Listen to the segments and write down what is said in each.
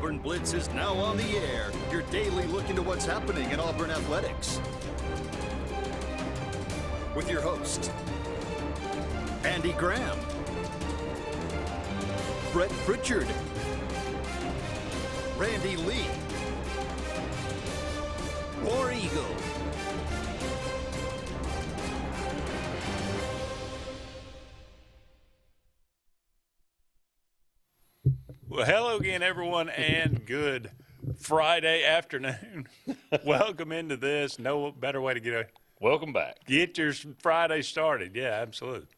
Auburn Blitz is now on the air, your daily look into what's happening in Auburn athletics. With your host, Andy Graham, Brett Pritchard, Randy Lee, War Eagle. Well, hello again, everyone, and good Friday afternoon. Welcome into this. No better way to Welcome back. get your Friday started. Yeah, absolutely.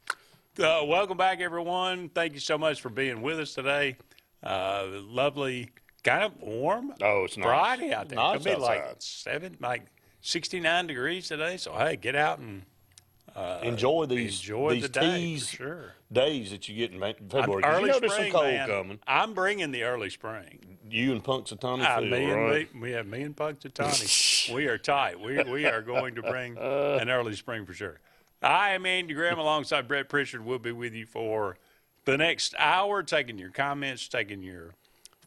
Welcome back, everyone. Thank you so much for being with us today. Lovely, kind of warm. Oh, it's nice. Friday out there. Nice It'll be outside. like 69 degrees today. So hey, get out and Enjoy these the day, tease for sure. days that you get in February. 'Cause Early you know there's spring, some cold man. coming. I'm bringing the early spring. You and Punxsutawney Phil, Me right? and Punxsutawney. We are tight. We are going to bring an early spring for sure. I am Andy Graham alongside Brett Pritchard. We'll be with you for the next hour, taking your comments, taking your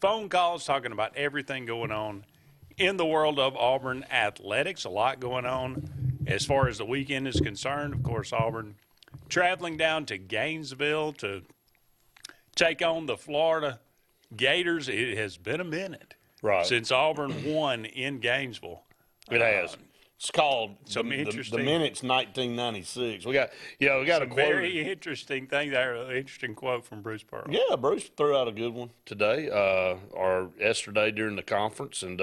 phone calls, talking about everything going on in the world of Auburn athletics. A lot going on as far as the weekend is concerned. Of course, Auburn traveling down to Gainesville to take on the Florida Gators. It has been a minute since Auburn won in Gainesville. It has. It's called the interesting Minutes 1996. We got a quote. Very interesting thing there. An interesting quote from Bruce Pearl. Yeah, Bruce threw out a good one today or yesterday during the conference, and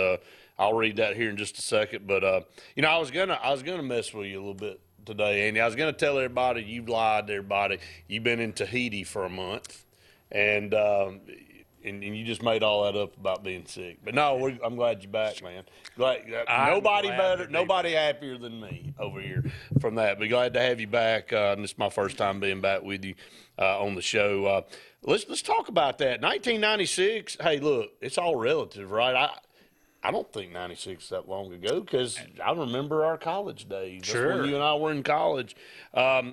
I'll read that here in just a second. But I was gonna mess with you a little bit today, Andy. I was gonna tell everybody you've lied to everybody. You've been in Tahiti for a month, and you just made all that up about being sick. But no, I'm glad you're back, man. Nobody happier than me over here from that. But glad to have you back. And this is my first time being back with you on the show. Let's talk about that. 1996. Hey, look, it's all relative, right? I don't think 96 is that long ago because I remember our college days. That's Sure. when you and I were in college.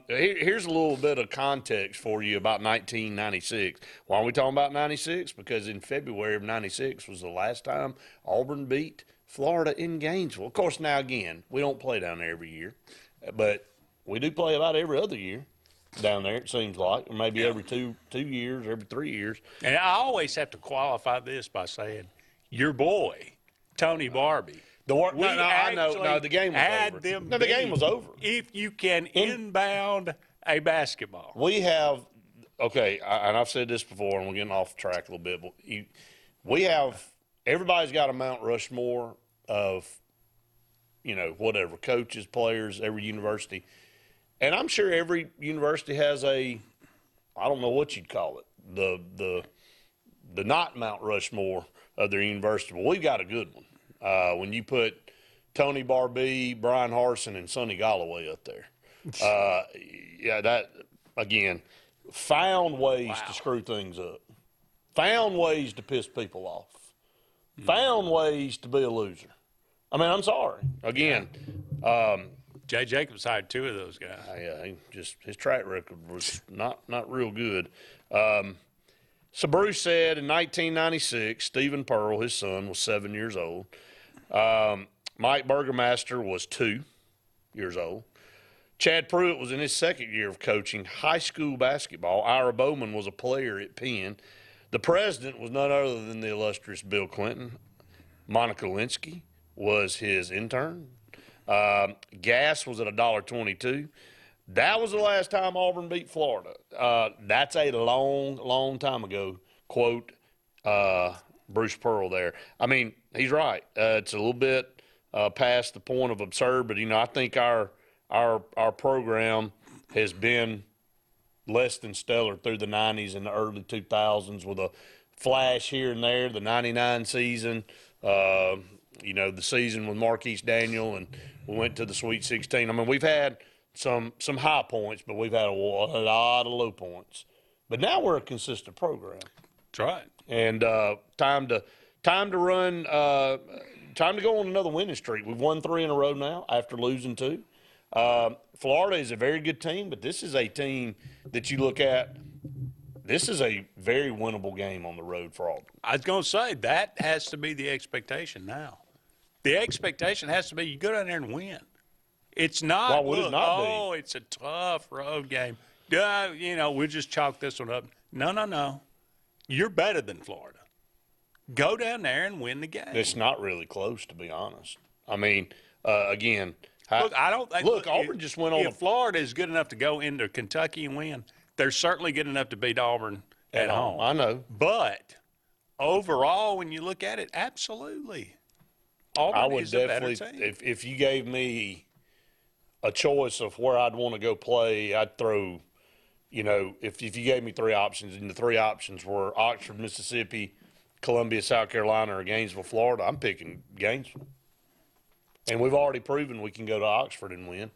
Here's a little bit of context for you about 1996. Why are we talking about 96? Because in February of 96 was the last time Auburn beat Florida in Gainesville. Of course, now again, we don't play down there every year, but we do play about every other year down there, it seems like, or maybe every two years, every 3 years. And I always have to qualify this by saying, your boy, Tony Barbie. I know. No, the game was over. The game was over. If you can inbound a basketball. We have, and I've said this before, and we're getting off track a little bit, but everybody's got a Mount Rushmore of, whatever, coaches, players, every university. And I'm sure every university has I don't know what you'd call it, the not Mount Rushmore of their university. But we've got a good one. When you put Tony Barbie, Brian Harsin, and Sonny Galloway up there. That, again, found ways to screw things up. Found ways to piss people off. Found ways to be a loser. I mean, I'm sorry. Again. Jay Jacobs hired two of those guys. His track record was not real good. So Bruce said in 1996, Stephen Pearl, his son, was 7 years old. Mike Burgermaster was 2 years old. Chad Pruitt was in his second year of coaching high school basketball. Ira Bowman was a player at Penn. The president was none other than the illustrious Bill Clinton. Monica Lewinsky was his intern. Gas was at $1.22. That was the last time Auburn beat Florida. That's a long, long time ago, quote Bruce Pearl there. I mean, he's right. It's a little bit past the point of absurd, but, I think our program has been less than stellar through the 90s and the early 2000s with a flash here and there, the 99 season, the season with Marquise Daniel, and we went to the Sweet 16. I mean, we've had some high points, but we've had a lot of low points. But now we're a consistent program. That's right. And time to run. Time to go on another winning streak. We've won 3 in a row now after losing 2. Florida is a very good team, but this is a team that you look at this is a very winnable game on the road for Auburn. I was going to say, that has to be the expectation now. The expectation has to be you go down there and win. It's not, Why would it not be? oh, it's a tough road game. We'll just chalk this one up. No. You're better than Florida. Go down there and win the game. It's not really close, to be honest. I mean, again, Look, I don't think. Look, Auburn just went on. If Florida is good enough to go into Kentucky and win, they're certainly good enough to beat Auburn at home. I know. But overall, when you look at it, absolutely, Auburn I would is a better definitely, team. if you gave me a choice of where I'd want to go play, I'd throw, if you gave me three options, and the three options were Oxford, Mississippi, Columbia, South Carolina, or Gainesville, Florida, I'm picking Gainesville. And we've already proven we can go to Oxford and win.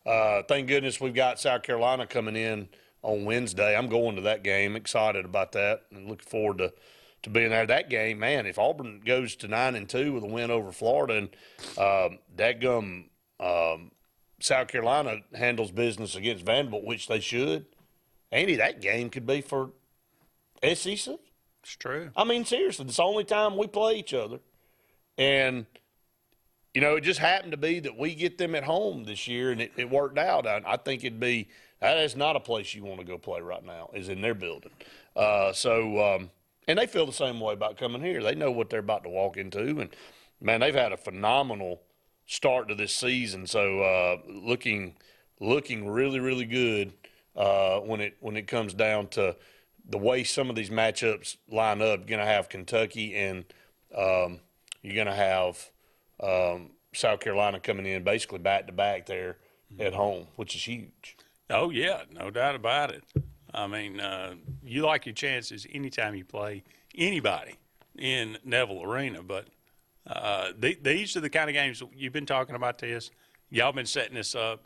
Thank goodness we've got South Carolina coming in on Wednesday. I'm going to that game, excited about that, and looking forward to being there. That game, man, if Auburn goes to 9-2 with a win over Florida, and dadgum South Carolina handles business against Vanderbilt, which they should, Andy, that game could be for SEC. It's true. I mean, seriously, it's the only time we play each other. And – it just happened to be that we get them at home this year, and it worked out. I think that is not a place you want to go play right now, is in their building. And they feel the same way about coming here. They know what they're about to walk into. And, man, they've had a phenomenal start to this season. So looking really, really good when it comes down to the way some of these matchups line up. You're going to have Kentucky and you're going to have South Carolina coming in basically back-to-back there at home, which is huge. Oh, yeah, no doubt about it. I mean, you like your chances anytime you play anybody in Neville Arena. But these are the kind of games you've been talking about this. Y'all been setting this up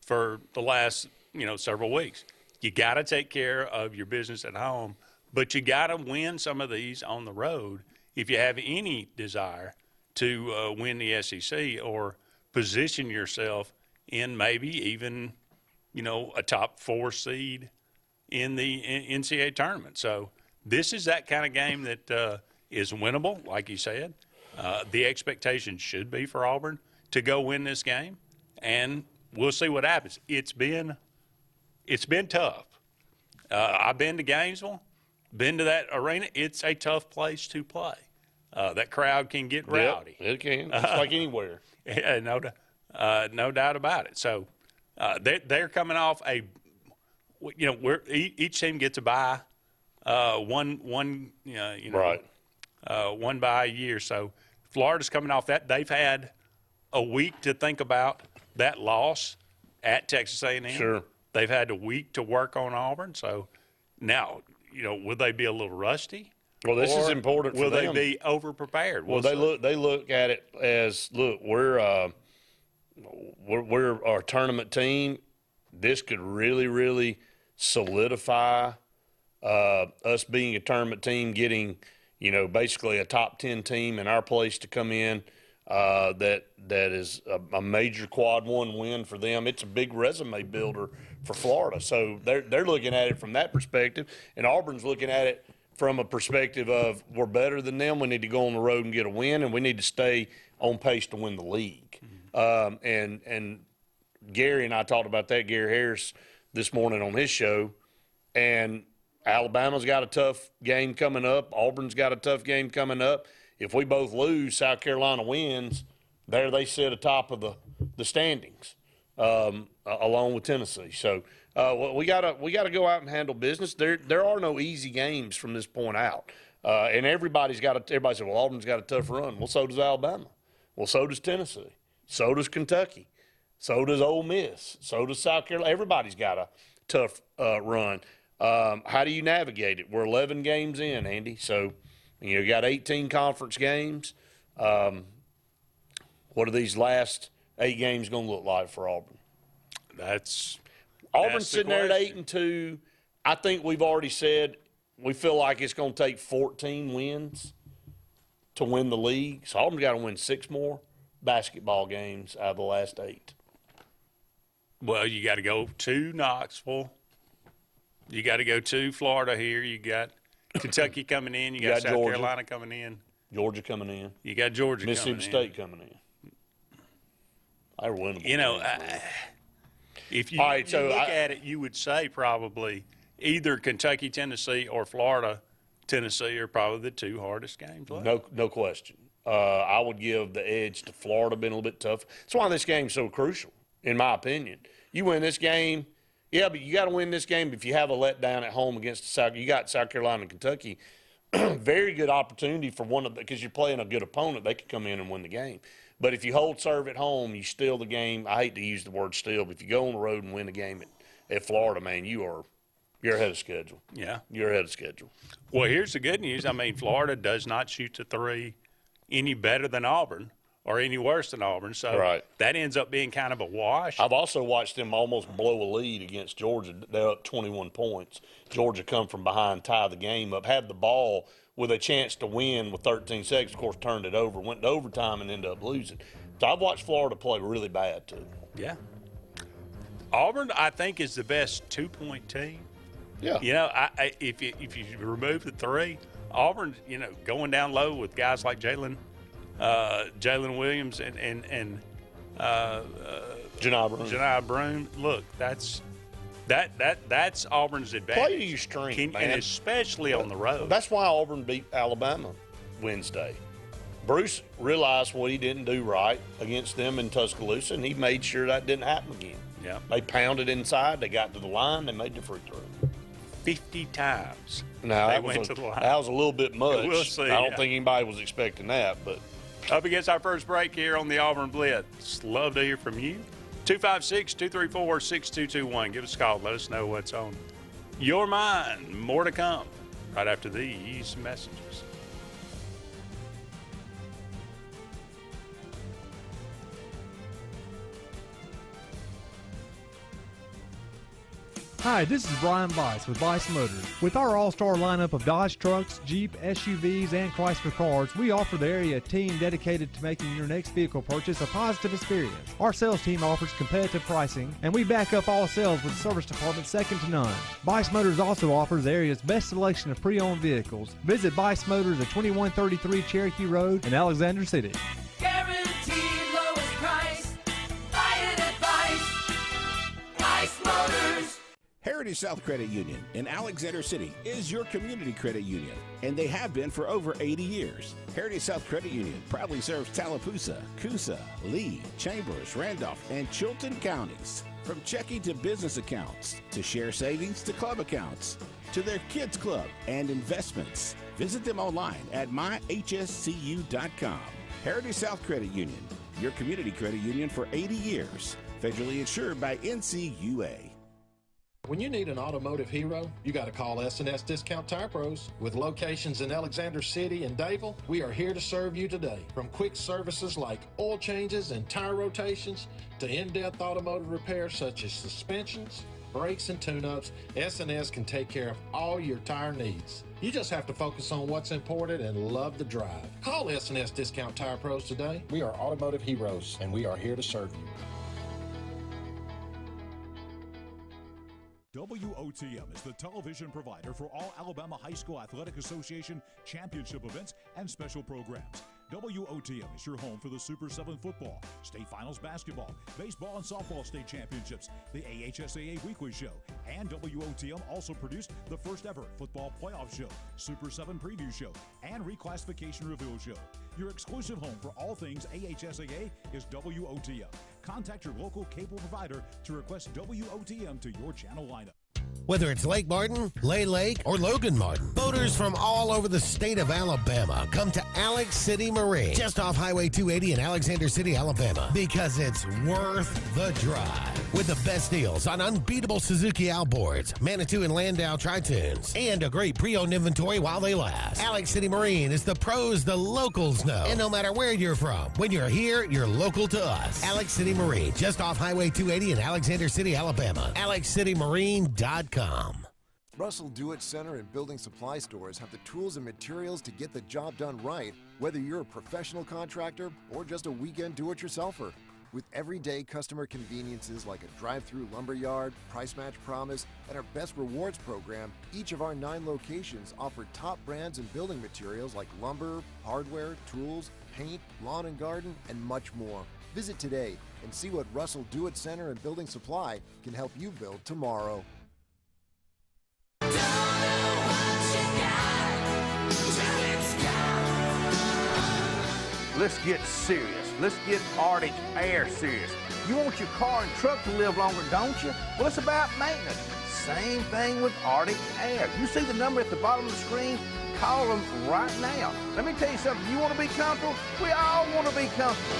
for the last, several weeks. You got to take care of your business at home, but you got to win some of these on the road if you have any desire to win the SEC or position yourself in maybe even, a top 4 seed in the NCAA tournament. So this is that kind of game that is winnable, like you said. The expectation should be for Auburn to go win this game, and we'll see what happens. It's been tough. I've been to Gainesville, been to that arena. It's a tough place to play. That crowd can get rowdy. Yep, it can. It's like anywhere. Yeah, no doubt about it. So they're coming off each team gets a bye, one right. One bye a year. So Florida's coming off that. They've had a week to think about that loss at Texas A&M. Sure. They've had a week to work on Auburn. So now, will they be a little rusty? Well, this is important for them. Will they be over-prepared? Well, they look at it as, look, we're our tournament team. This could really, really solidify us being a tournament team, getting, basically a top 10 team in our place to come in. That is a major quad 1 win for them. It's a big resume builder for Florida. So they're looking at it from that perspective, and Auburn's looking at it from a perspective of we're better than them. We need to go on the road and get a win, and we need to stay on pace to win the league. And Gary and I talked about that, Gary Harris, this morning on his show. And Alabama's got a tough game coming up. Auburn's got a tough game coming up. If we both lose, South Carolina wins, there they sit atop of the standings, along with Tennessee. So we gotta go out and handle business. There are no easy games from this point out, and everybody says, well, Auburn's got a tough run. Well, so does Alabama. Well, so does Tennessee. So does Kentucky. So does Ole Miss. So does South Carolina. Everybody's got a tough run. How do you navigate it? We're 11 games in, Andy. So you got 18 conference games. What are these last 8 games going to look like for Auburn? Auburn's sitting there at 8-2. I think we've already said we feel like it's going to take 14 wins to win the league. So Auburn's got to win 6 more basketball games out of the last 8. Well, you got to go to Knoxville, You got to go to Florida here. You got Kentucky coming in. You got South Georgia. Carolina coming in. Georgia coming in. You got Georgia Mississippi coming State coming in. They're winnable. You know, games, if you, All right, you so look I- at it, you would say probably either Kentucky, Tennessee, or Florida, Tennessee are probably the two hardest games left. No question. I would give the edge to Florida, been a little bit tough. That's why this game's so crucial, in my opinion. You win this game, yeah, but you got to win this game if you have a letdown at home against you got South Carolina and Kentucky. Very good opportunity for one of the, because you're playing a good opponent, they could come in and win the game. But if you hold serve at home, you steal the game. I hate to use the word steal, but if you go on the road and win the game at Florida, man, you're ahead of schedule. Yeah. You're ahead of schedule. Well, here's the good news. I mean, Florida does not shoot the three any better than Auburn or any worse than Auburn. So Right. that ends up being kind of a wash. I've also watched them almost blow a lead against Georgia. They're up 21 points. Georgia come from behind, tie the game up, had the ball with a chance to win with 13 seconds. Of course, turned it over, went to overtime, and ended up losing. So I've watched Florida play really bad, too. Yeah. Auburn, I think, is the best 2-point team. Yeah. You know, if you remove the three, Auburn, you know, going down low with guys like Jalen Williams and Janai Broom. Look, that's Auburn's advantage. Play to your strength, man. And especially on the road. That's why Auburn beat Alabama Wednesday. Bruce realized what he didn't do right against them in Tuscaloosa, and he made sure that didn't happen again. Yeah. They pounded inside. They got to the line. They made the free throw. 50 times. Now, they that went was to the line. That was a little bit much. We'll see, I don't yeah. think anybody was expecting that, but Up against our first break here on the Auburn Blitz. Love to hear from you. 256-234-6221. Give us a call. Let us know what's on your mind. More to come right after these messages. Hi, this is Brian Bice with Bice Motors. With our all-star lineup of Dodge trucks, Jeep, SUVs, and Chrysler cars, we offer the area a team dedicated to making your next vehicle purchase a positive experience. Our sales team offers competitive pricing, and we back up all sales with a service department second to none. Bice Motors also offers the area's best selection of pre-owned vehicles. Visit Bice Motors at 2133 Cherokee Road in Alexander City. Guaranteed lowest price. Buy it at Bice Motors. Heritage South Credit Union in Alexander City is your community credit union, and they have been for over 80 years. Heritage South Credit Union proudly serves Tallapoosa, Coosa, Lee, Chambers, Randolph, and Chilton counties. From checking to business accounts, to share savings to club accounts, to their kids club and investments. Visit them online at myhscu.com. Heritage South Credit Union, your community credit union for 80 years. Federally insured by NCUA. When you need an automotive hero, you got to call S&S Discount Tire Pros. With locations in Alexander City and Dayville, we are here to serve you today. From quick services like oil changes and tire rotations to in-depth automotive repairs such as suspensions, brakes, and tune-ups, S&S can take care of all your tire needs. You just have to focus on what's important and love the drive. Call S&S Discount Tire Pros today. We are automotive heroes, and we are here to serve you. WOTM is the television provider for all Alabama High School Athletic Association championship events and special programs. WOTM is your home for the Super 7 football, state finals basketball, baseball and softball state championships, the AHSAA weekly show, and WOTM also produced the first ever football playoff show, Super 7 preview show, and reclassification reveal show. Your exclusive home for all things AHSAA is WOTM. Contact your local cable provider to request WOTM to your channel lineup. Whether it's Lake Martin, Lay Lake, or Logan Martin, boaters from all over the state of Alabama come to Alex City Marine, just off Highway 280 in Alexander City, Alabama, because it's worth the drive. With the best deals on unbeatable Suzuki outboards, Manitou and Landau Tritoons, and a great pre-owned inventory while they last. Alex City Marine is the pros the locals know. And no matter where you're from, when you're here, you're local to us. Alex City Marine, just off Highway 280 in Alexander City, Alabama. AlexCityMarine.com. Russell Do-It Center and building supply stores have the tools and materials to get the job done right, whether you're a professional contractor or just a weekend do-it-yourselfer. With everyday customer conveniences like a drive-through lumberyard, price match promise, and our best rewards program, each of our 9 locations offer top brands and building materials like lumber, hardware, tools, paint, lawn and garden, and much more. Visit today and see what Russell Do-It Center and Building Supply can help you build tomorrow. Let's get serious. Let's get Arctic Air serious. You want your car and truck to live longer, don't you? Well, it's about maintenance. Same thing with Arctic Air. You see the number at the bottom of the screen? Call them right now. Let me tell you something. You want to be comfortable? We all want to be comfortable.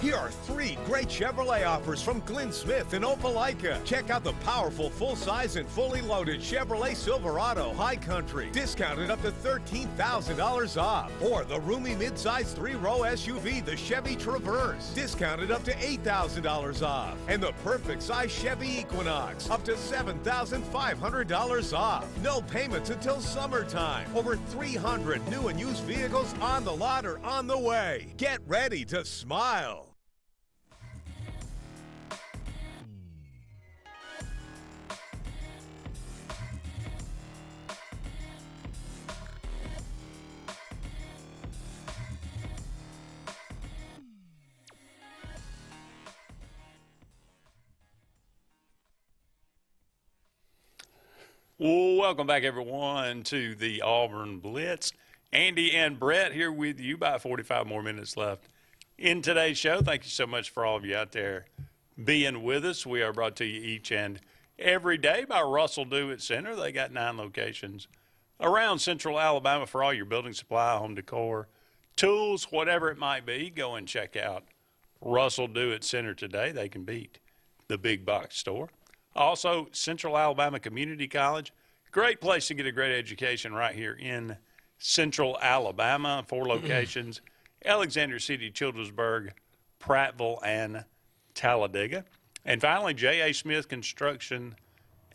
Here are 3 great Chevrolet offers from Glenn Smith in Opelika. Check out the powerful full-size and fully loaded Chevrolet Silverado High Country, discounted up to $13,000 off. Or the roomy midsize 3-row SUV, the Chevy Traverse, discounted up to $8,000 off. And the perfect size Chevy Equinox, up to $7,500 off. No payments until summertime. Over 300 new and used vehicles on the lot or on the way. Get ready to smile. Welcome back, everyone, to the Auburn Blitz. Andy and Brett here with you. About 45 more minutes left in today's show. Thank you so much for all of you out there being with us. We are brought to you each and every day by Russell Do-It Center. They got 9 locations around Central Alabama for all your building supply, home decor, tools, whatever it might be. Go and check out Russell Do-It Center today. They can beat the big box store. Also, Central Alabama Community College, great place to get a great education right here in Central Alabama. 4 locations, Alexander City, Childersburg, Prattville, and Talladega. And finally, J.A. Smith Construction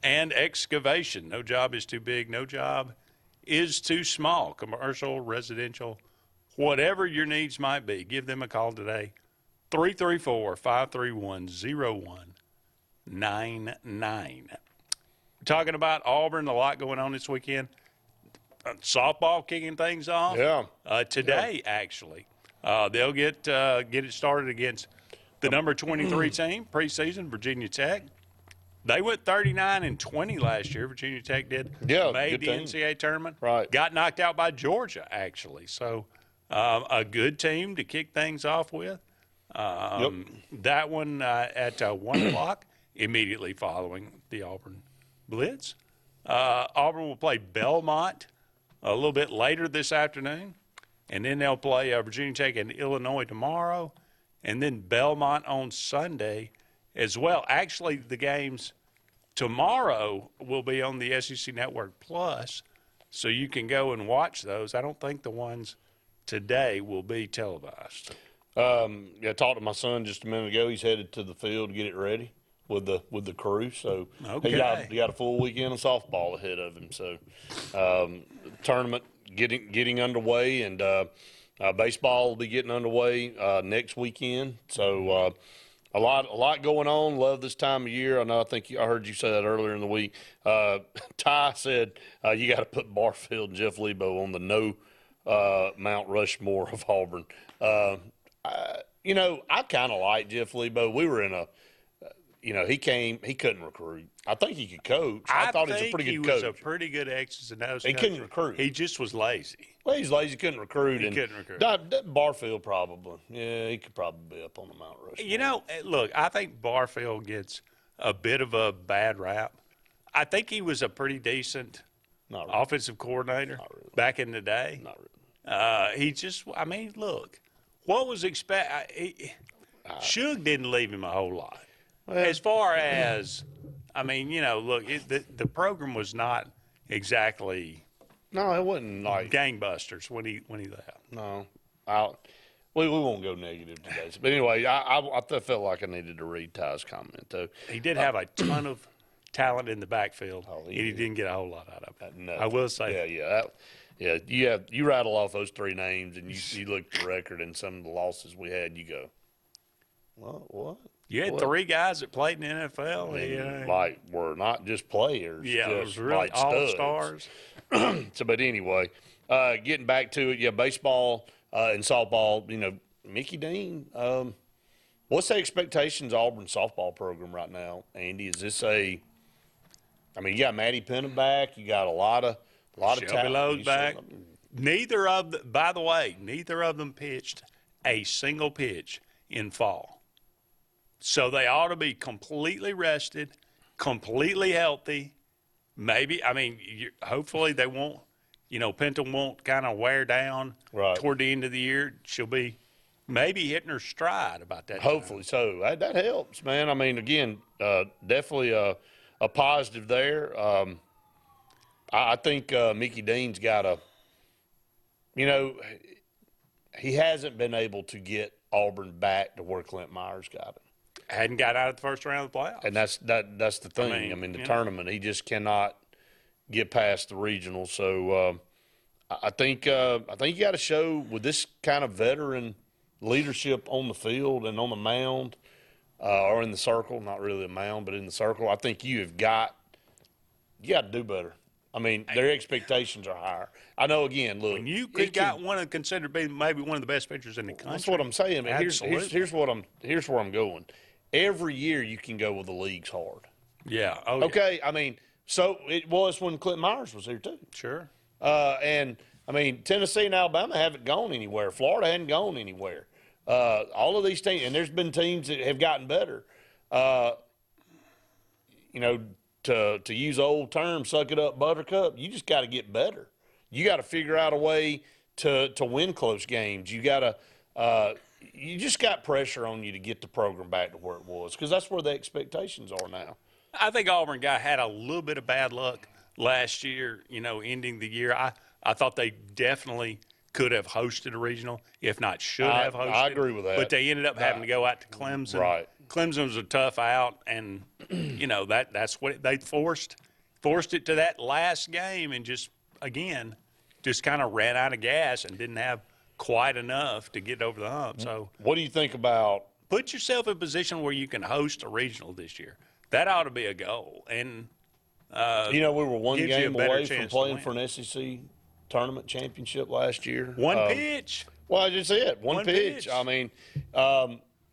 and Excavation. No job is too big, no job is too small. Commercial, residential, whatever your needs might be, give them a call today, 334-531-0199. Talking about Auburn, a lot going on this weekend. Softball kicking things off. Yeah. Today, actually. They'll get it started against the number 23 team, preseason, Virginia Tech. They went 39-20 last year. Virginia Tech did. Yeah, made the team. NCAA tournament. Right. Got knocked out by Georgia, actually. So a good team to kick things off with. That one at 1 o'clock, immediately following the Auburn Blitz. Auburn will play Belmont a little bit later this afternoon, and then they'll play Virginia Tech and Illinois tomorrow, and then Belmont on Sunday as well. Actually, the games tomorrow will be on the SEC Network Plus, so you can go and watch those. I don't think the ones today will be televised. I talked to my son just a minute ago. He's headed to the field to get it ready with the crew. So he got a full weekend of softball ahead of him. So tournament getting underway, and baseball will be getting underway next weekend. So a lot going on. Love this time of year. I heard you say that earlier in the week. Ty said you got to put Barfield and Jeff Lebo on the no Mount Rushmore of Auburn. I kind of like Jeff Lebo. We were in a he couldn't recruit. I think he could coach. I thought he was a pretty good coach. He was a pretty good X's and O's He coach. couldn't recruit. He just was lazy. Well, he's lazy, couldn't recruit. Couldn't recruit. Barfield probably. Yeah, he could probably be up on the Mount Rushmore. Look, I think Barfield gets a bit of a bad rap. I think he was a pretty decent offensive coordinator back in the day. Not really. Look, what was expected? Suge didn't leave him a whole lot. As far as, look, the program was not exactly. No, it wasn't like gangbusters when he left. No, we won't go negative today. But anyway, I felt like I needed to read Ty's comment though. He did have a ton of talent in the backfield. He didn't get a whole lot out of it. No. I will say. You rattle off those three names, and you look at the record and some of the losses we had. You go, what? You had three guys that played in the NFL. Like, were not just players. Yeah, it just was really like all-stars. So, but anyway, getting back to it, baseball and softball, Mickey Dean, what's the expectations of Auburn softball program right now, Andy? Is this you got Maddie Penna back. You got a lot of Shelby talent. Lowe's back. Neither of them pitched a single pitch in fall. So they ought to be completely rested, completely healthy. Maybe, hopefully they won't, Penta won't kind of wear down toward the end of the year. She'll be maybe hitting her stride about that. Hopefully so. That helps, man. Again, definitely a positive there. I think Mickey Dean's got he hasn't been able to get Auburn back to where Clint Myers got him. Hadn't got out of the first round of the playoffs. And that's the thing. The tournament, he just cannot get past the regional. So I think you got to show with this kind of veteran leadership on the field and on the mound or in the circle, not really a mound, but in the circle. I think you got to do better. Their expectations are higher. I know. Again, look, when you got one of considered being maybe one of the best pitchers in the country. That's what I'm saying. Here's where I'm going. Every year you can go with the league's hard. Yeah. Okay. So it was when Clint Myers was here too. Sure. And Tennessee and Alabama haven't gone anywhere. Florida hadn't gone anywhere. All of these teams, and there's been teams that have gotten better. To use old term, suck it up, buttercup. You just got to get better. You got to figure out a way to win close games. You got to. You just got pressure on you to get the program back to where it was, because that's where the expectations are now. I think Auburn had a little bit of bad luck last year, ending the year. I thought they definitely could have hosted a regional, if not should have hosted. I agree with that. But they ended up having to go out to Clemson. Right. Clemson was a tough out, and, that's what they forced it to that last game and just kind of ran out of gas and didn't have quite enough to get over the hump. So what do you think about put yourself in a position where you can host a regional this year? That ought to be a goal. And we were one game away from playing for an SEC tournament championship last year. One pitch. Well, I just said one pitch.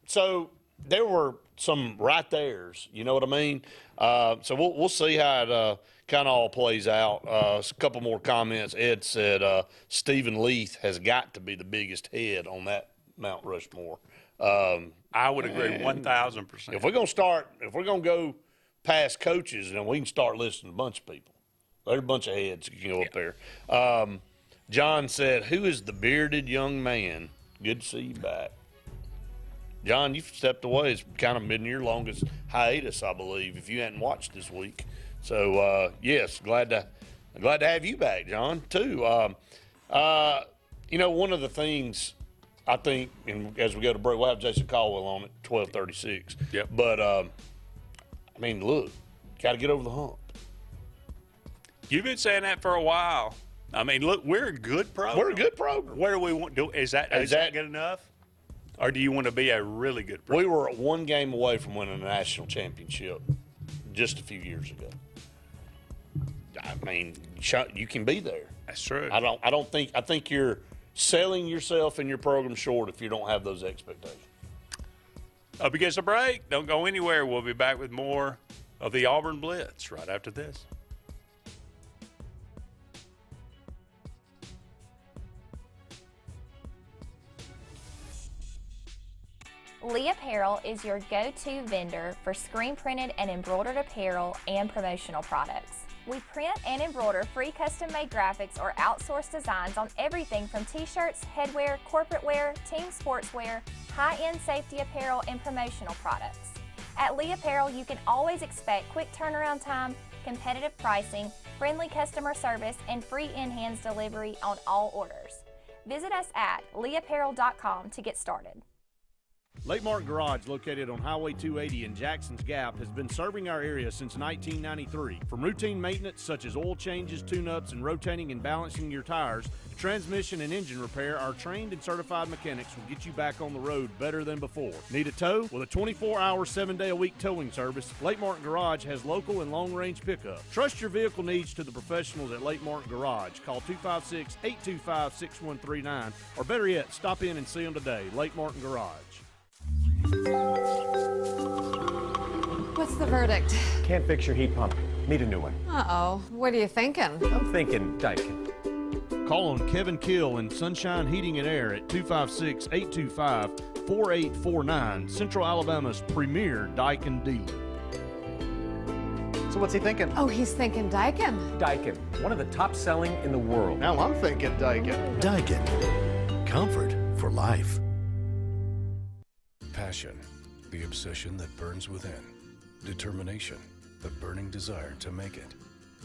So there were some right there's. You know what I mean? So we'll see how it kind of all plays out. A couple more comments. Ed said Stephen Leith has got to be the biggest head on that Mount Rushmore. I would agree 1,000%. If we're going to go past coaches, then we can start listing a bunch of people. There's a bunch of heads you can go up there. John said, "Who is the bearded young man? Good to see you back." John, you've stepped away. It's kind of been your longest hiatus, I believe, if you hadn't watched this week. So, yes, glad to have you back, John, too. One of the things I think, and as we go to break, we'll have Jason Caldwell on at 12:36. Yep. But, look, got to get over the hump. You've been saying that for a while. Look, we're a good program. We're a good program. Where do we want to do? Is that good enough? Or do you want to be a really good program? We were one game away from winning a national championship just a few years ago. You can be there. That's true. I think you're selling yourself and your program short if you don't have those expectations. Up against a break. Don't go anywhere. We'll be back with more of the Auburn Blitz right after this. Lee Apparel is your go-to vendor for screen-printed and embroidered apparel and promotional products. We print and embroider free custom-made graphics or outsourced designs on everything from t-shirts, headwear, corporate wear, team sportswear, high-end safety apparel, and promotional products. At Lee Apparel, you can always expect quick turnaround time, competitive pricing, friendly customer service, and free in-hands delivery on all orders. Visit us at leeapparel.com to get started. Lake Martin Garage, located on Highway 280 in Jackson's Gap, has been serving our area since 1993. From routine maintenance such as oil changes, tune-ups, and rotating and balancing your tires, to transmission and engine repair, our trained and certified mechanics will get you back on the road better than before. Need a tow? With a 24-hour, 7-day-a-week towing service, Lake Martin Garage has local and long-range pickup. Trust your vehicle needs to the professionals at Lake Martin Garage. Call 256-825-6139, or better yet, stop in and see them today. Lake Martin Garage. What's the verdict? Can't fix your heat pump. Need a new one. Uh-oh. What are you thinking? I'm thinking Daikin. Call on Kevin Kill and Sunshine Heating and Air at 256-825-4849, Central Alabama's premier Daikin dealer. So what's he thinking? Oh, he's thinking Daikin. Daikin, one of the top selling in the world. Now I'm thinking Daikin. Daikin. Comfort for life. Passion, the obsession that burns within. Determination, the burning desire to make it.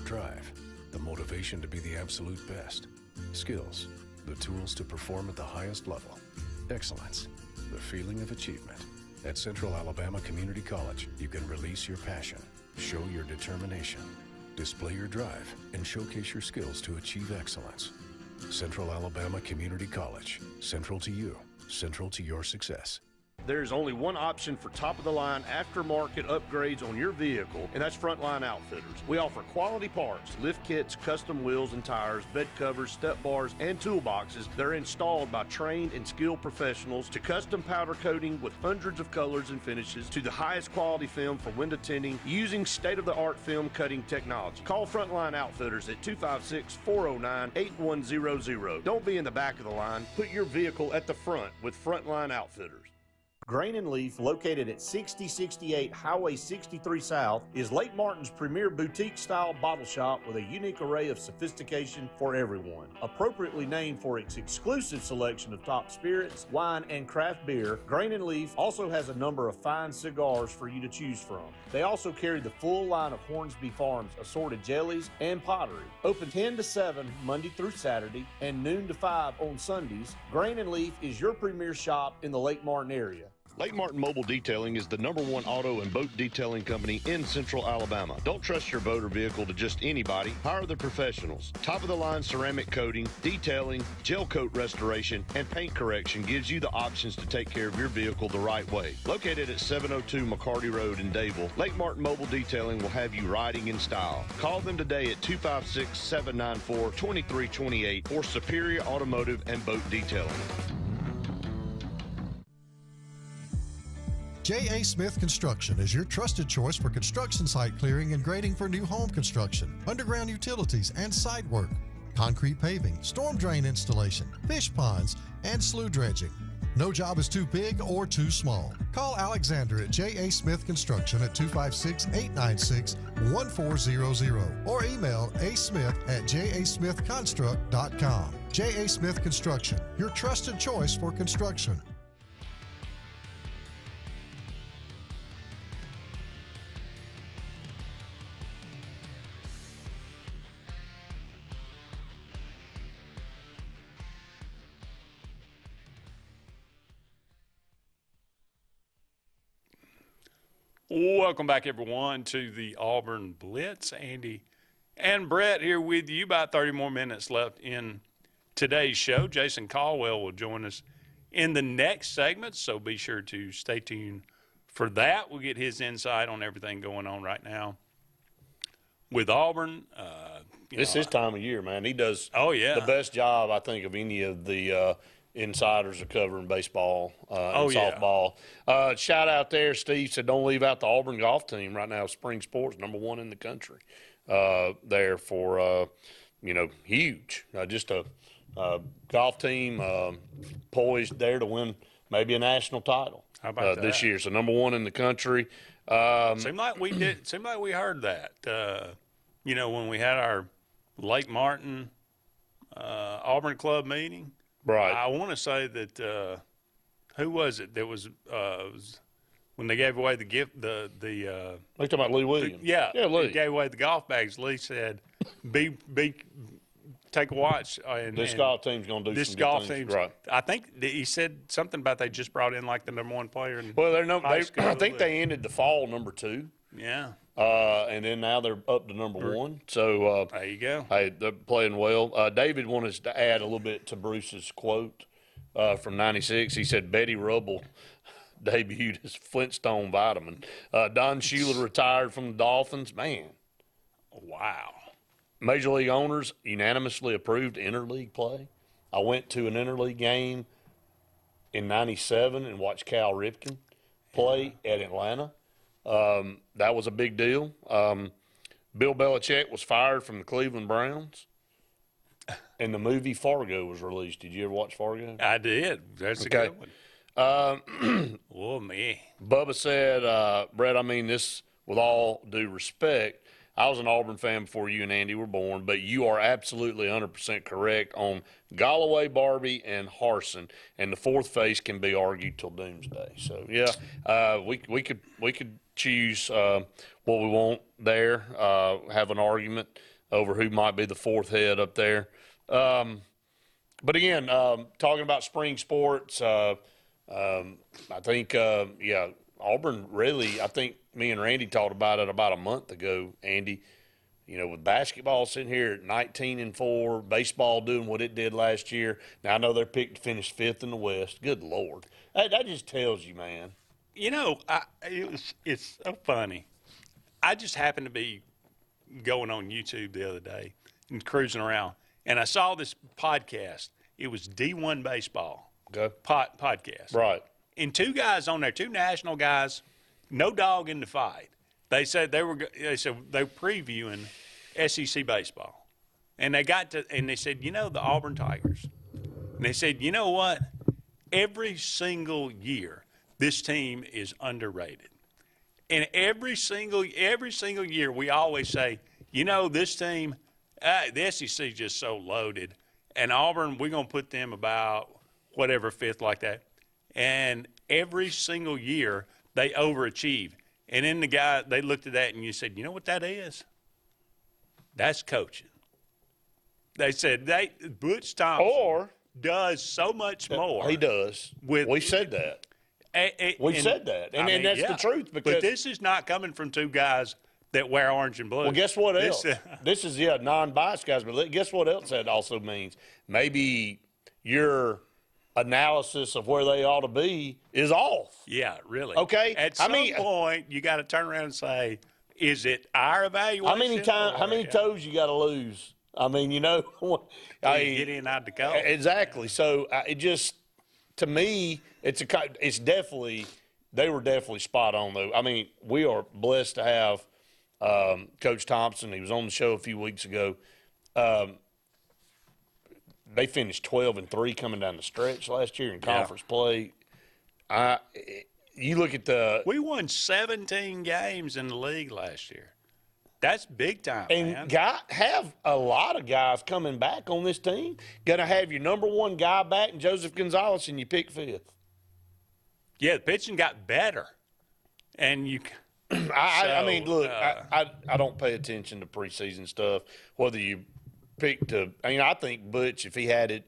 Drive, the motivation to be the absolute best. Skills, the tools to perform at the highest level. Excellence, the feeling of achievement. At Central Alabama Community College, you can release your passion, show your determination, display your drive, and showcase your skills to achieve excellence. Central Alabama Community College, central to you, central to your success. There's only one option for top-of-the-line aftermarket upgrades on your vehicle, and that's Frontline Outfitters. We offer quality parts, lift kits, custom wheels and tires, bed covers, step bars, and toolboxes that are installed by trained and skilled professionals, to custom powder coating with hundreds of colors and finishes, to the highest quality film for window tinting using state-of-the-art film cutting technology. Call Frontline Outfitters at 256-409-8100. Don't be in the back of the line. Put your vehicle at the front with Frontline Outfitters. Grain and Leaf, located at 6068 Highway 63 South, is Lake Martin's premier boutique-style bottle shop with a unique array of sophistication for everyone. Appropriately named for its exclusive selection of top spirits, wine, and craft beer, Grain and Leaf also has a number of fine cigars for you to choose from. They also carry the full line of Hornsby Farms assorted jellies and pottery. Open 10 to 7 Monday through Saturday and noon to 5 on Sundays, Grain and Leaf is your premier shop in the Lake Martin area. Lake Martin Mobile Detailing is the #1 auto and boat detailing company in Central Alabama. Don't trust your boat or vehicle to just anybody. Hire the professionals. Top-of-the-line ceramic coating, detailing, gel coat restoration, and paint correction gives you the options to take care of your vehicle the right way. Located at 702 McCarty Road in Dayville, Lake Martin Mobile Detailing will have you riding in style. Call them today at 256-794-2328 for Superior Automotive and Boat Detailing. J.A. Smith Construction is your trusted choice for construction site clearing and grading for new home construction, underground utilities and site work, concrete paving, storm drain installation, fish ponds, and slough dredging. No job is too big or too small. Call Alexander at J.A. Smith Construction at 256-896-1400 or email asmith@jasmithconstruct.com. J.A. Smith Construction, your trusted choice for construction. Welcome back, everyone, to the Auburn Blitz. Andy and Brett here with you. About 30 more minutes left in today's show. Jason Caldwell will join us in the next segment, so be sure to stay tuned for that. We'll get his insight on everything going on right now with Auburn. This is time of year, man. He does the best job, I think, of any of the insiders are covering baseball and softball. Shout out there, Steve said don't leave out the Auburn golf team right now. Spring sports, #1 in the country. There for huge. Just a golf team poised there to win maybe a national title. How about that? This year? So #1 in the country. Seemed like we heard that. When we had our Lake Martin Auburn Club meeting. Right. I want to say that who was it that was when they gave away the gift? They talking about Lee Williams? Yeah, Lee gave away the golf bags. Lee said, "Be take a watch. This golf team's going to do this some golf good things. team's, Right. I think he said something about they just brought in like the number 1 player. Well, I think they ended the fall number 2. Yeah. And then now they're up to number 1. So there you go. Hey, they're playing well. David wanted us to add a little bit to Bruce's quote from '96. He said Betty Rubble debuted as Flintstone Vitamin. Don Shula retired from the Dolphins. Man, wow. Major League owners unanimously approved interleague play. I went to an interleague game in '97 and watched Cal Ripken play at Atlanta. That was a big deal. Bill Belichick was fired from the Cleveland Browns, and the movie Fargo was released. Did you ever watch Fargo? I did. That's a good one. Oh, me. Bubba said, Brett, I mean this with all due respect. I was an Auburn fan before you and Andy were born, but you are absolutely 100% correct on Galloway, Barbie, and Harsin, and the fourth face can be argued till doomsday. So yeah, we could choose what we want there, have an argument over who might be the fourth head up there. But again, talking about spring sports, I think Auburn really. I think me and Randy talked about it about a month ago, Andy. You know, with basketball sitting here at 19-4, baseball doing what it did last year. Now I know they're picked to finish 5th in the West. Good Lord, that just tells you, man. You know, it's so funny. I just happened to be going on YouTube the other day and cruising around, and I saw this podcast. It was D1 Baseball podcast. Right. And 2 guys on there, 2 national guys, no dog in the fight. They said they were previewing SEC baseball, and they said, you know, the Auburn Tigers, and they said, you know what? Every single year, this team is underrated, and every single year we always say, you know, this team, the SEC is just so loaded, and Auburn, we're gonna put them about whatever 5th like that, and every single year they overachieve. And then they looked at that and you said, you know what that is? That's coaching. They said Butch Thompson does so much more. He does. We said that. We said that. And that's the truth. Because but this is not coming from 2 guys that wear orange and blue. Well, guess what else? This is, non-biased guys. But guess what else that also means? Maybe your analysis of where they ought to be is off. Yeah, really. Okay. At some point, you got to turn around and say, is it our evaluation? How many toes you got to lose? I mean, you know, get in out the cold. Exactly. So it just, to me, it's definitely, they were definitely spot on though. I mean, we are blessed to have Coach Thompson. He was on the show a few weeks ago. They finished 12-3 coming down the stretch last year in conference play. You look at we won 17 games in the league last year. That's big time, and man. Have a lot of guys coming back on this team. Going to have your number 1 guy back in Joseph Gonzalez, and you pick 5th. Yeah, the pitching got better, and you. I mean, look, I don't pay attention to preseason stuff. Whether you I think Butch, if he had it,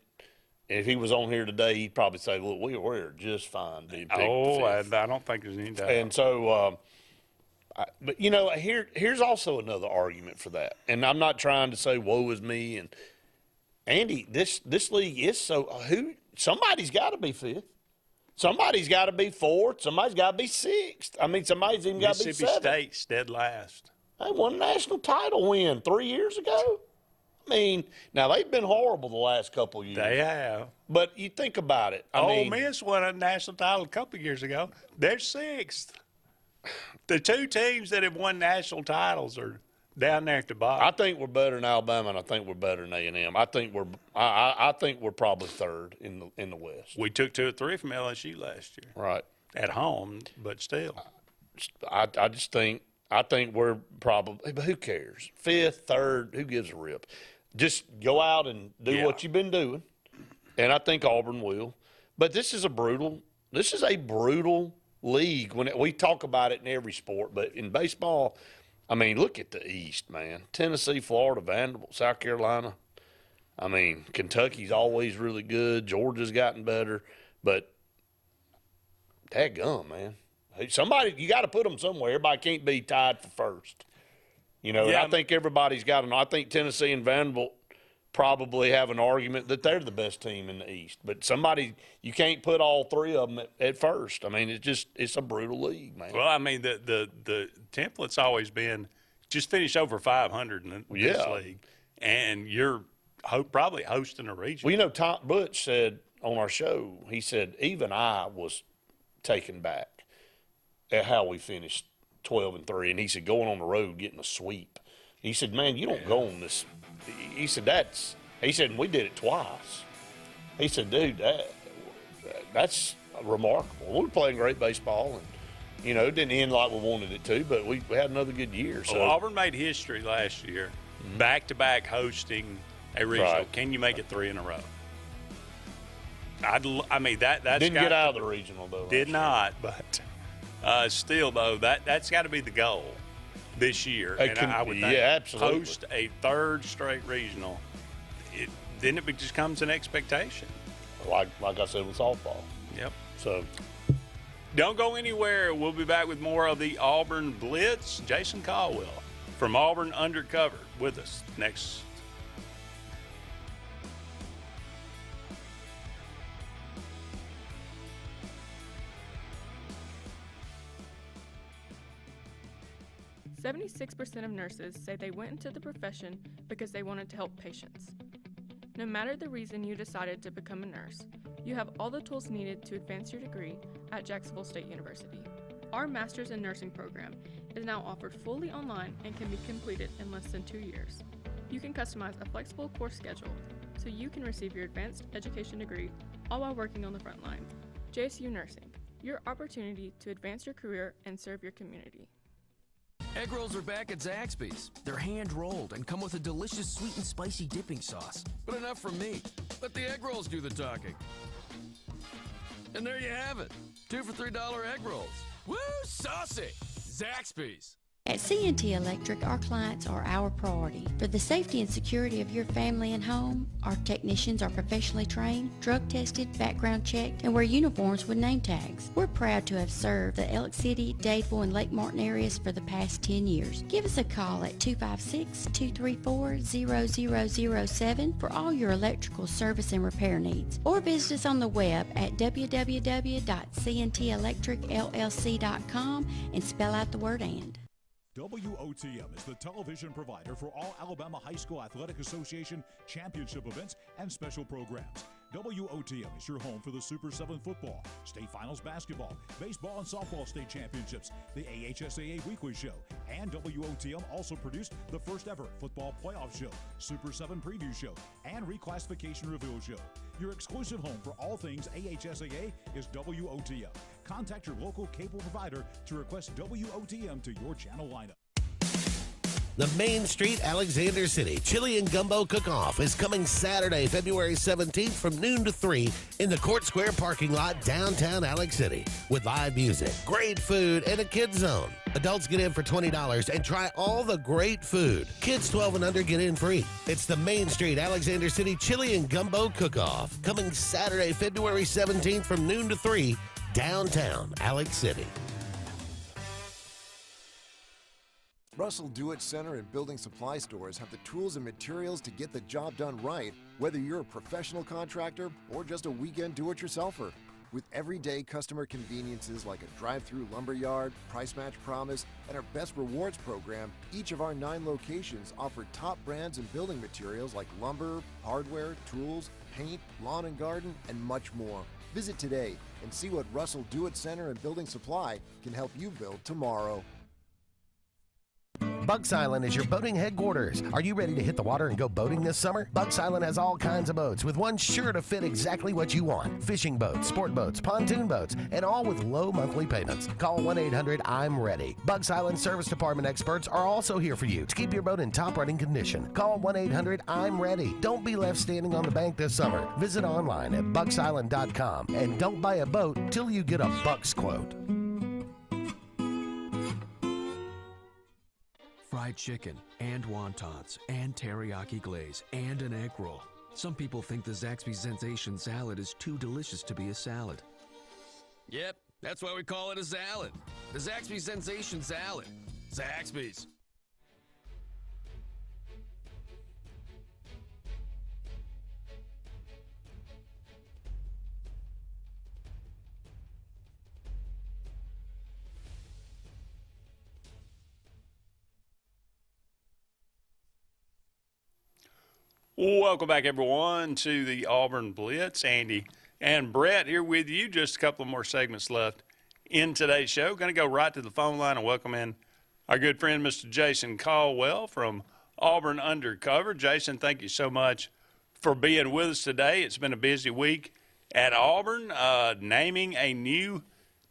if he was on here today, he'd probably say, look, we're just fine being picked 5th. I don't think there's any doubt. And so, but, you know, here's also another argument for that. And I'm not trying to say, woe is me. And, Andy, this league is somebody's got to be 5th. Somebody's got to be 4th. Somebody's got to be 6th. I mean, somebody's even got to be 7th. Mississippi State's dead last. They won a national title win 3 years ago. I mean, now they've been horrible the last couple of years. They have. But you think about it. Ole Miss won a national title a couple of years ago. They're 6th. The 2 teams that have won national titles are down there at the bottom. I think we're better than Alabama, and I think we're better than A&M. I think we're probably 3rd in the West. We took 2 or 3 from LSU last year. Right. At home, but still. I just think we're probably, but who cares? 5th, 3rd, who gives a rip? Just go out and do what you've been doing, and I think Auburn will. But this is a brutal league. When we talk about it in every sport, but in baseball, I mean, look at the East, man. Tennessee, Florida, Vanderbilt, South Carolina. I mean, Kentucky's always really good. Georgia's gotten better. But dadgum, man. Somebody, you got to put them somewhere. Everybody can't be tied for first. You know, and I think everybody's got them. I think Tennessee and Vanderbilt probably have an argument that they're the best team in the East. But somebody, you can't put all three of them at first. I mean, it's a brutal league, man. Well, I mean, the template's always been just finish over 500 in this league, and you're probably hosting a region. Well, you know, Tom Butch said on our show, he said, even I was taken back at how we finished 12-3. And he said, going on the road, getting a sweep. He said, man, you don't go on this. He said, and we did it twice. He said, dude, that's remarkable. We were playing great baseball, and, you know, it didn't end like we wanted it to, but we had another good year. So Auburn made history last year, back-to-back hosting a regional. Right. Can you make it 3 in a row? I mean, that's didn't get out of the regional, though. Did not, but still, though, that's got to be the goal this year. And I would think absolutely. Host a third straight regional. Then it just becomes an expectation. Like I said with softball. Yep. So don't go anywhere. We'll be back with more of the Auburn Blitz. Jason Caldwell from Auburn Undercover with us next. .76% of nurses say they went into the profession because they wanted to help patients. No matter the reason you decided to become a nurse, you have all the tools needed to advance your degree at Jacksonville State University. Our Master's in Nursing program is now offered fully online and can be completed in less than 2 years. You can customize a flexible course schedule so you can receive your advanced education degree all while working on the front line. JSU Nursing, your opportunity to advance your career and serve your community. Egg rolls are back at Zaxby's. They're hand-rolled and come with a delicious sweet and spicy dipping sauce. But enough from me. Let the egg rolls do the talking. And there you have it. 2 for $3 egg rolls. Woo, saucy! Zaxby's. At CNT Electric, our clients are our priority. For the safety and security of your family and home, our technicians are professionally trained, drug tested, background checked, and wear uniforms with name tags. We're proud to have served the Elk City, Dadeville, and Lake Martin areas for the past 10 years. Give us a call at 256-234-0007 for all your electrical service and repair needs, or visit us on the web at www.cntelectricllc.com and spell out the word "and." WOTM is the television provider for all Alabama High School Athletic Association championship events and special programs. WOTM is your home for the Super 7 football, state finals basketball, baseball and softball state championships, the AHSAA weekly show, and WOTM also produced the first ever football playoff show, Super 7 preview show, and reclassification reveal show. Your exclusive home for all things AHSAA is WOTM. Contact your local cable provider to request WOTM to your channel lineup. The Main Street Alexander City Chili and Gumbo Cook-Off is coming Saturday, February 17th from noon to 3 in the Court Square parking lot downtown Alex City with live music, great food, and a kids zone. Adults get in for $20 and try all the great food. Kids 12 and under get in free. It's the Main Street Alexander City Chili and Gumbo Cook-Off coming Saturday, February 17th from noon to 3 downtown Alex City. Russell Do-It Center and building supply stores have the tools and materials to get the job done right, whether you're a professional contractor or just a weekend do-it-yourselfer. With everyday customer conveniences like a drive-through lumber yard, price match promise, and our best rewards program, each of our 9 locations offer top brands and building materials like lumber, hardware, tools, paint, lawn and garden, and much more. Visit today and see what Russell Do-It Center and Building Supply can help you build tomorrow. Bugs Island is your boating headquarters. Are you ready to hit the water and go boating this summer? Bugs Island has all kinds of boats, with one sure to fit exactly what you want. Fishing boats, sport boats, pontoon boats, and all with low monthly payments. Call 1-800-I'm-READY. Bugs Island Service Department experts are also here for you to keep your boat in top running condition. Call 1-800-I'm-READY. Don't be left standing on the bank this summer. Visit online at bugsisland.com and don't buy a boat till you get a Bucks quote. Fried chicken and wontons and teriyaki glaze and an egg roll. Some people think the Zaxby's Sensation salad is too delicious to be a salad. Yep, that's why we call it a salad. The Zaxby's Sensation salad. Zaxby's. Welcome back, everyone, to the Auburn Blitz. Andy and Brett here with you. Just a couple more segments left in today's show. Going to go right to the phone line and welcome in our good friend, Mr. Jason Caldwell from Auburn Undercover. Jason, thank you so much for being with us today. It's been a busy week at Auburn, naming a new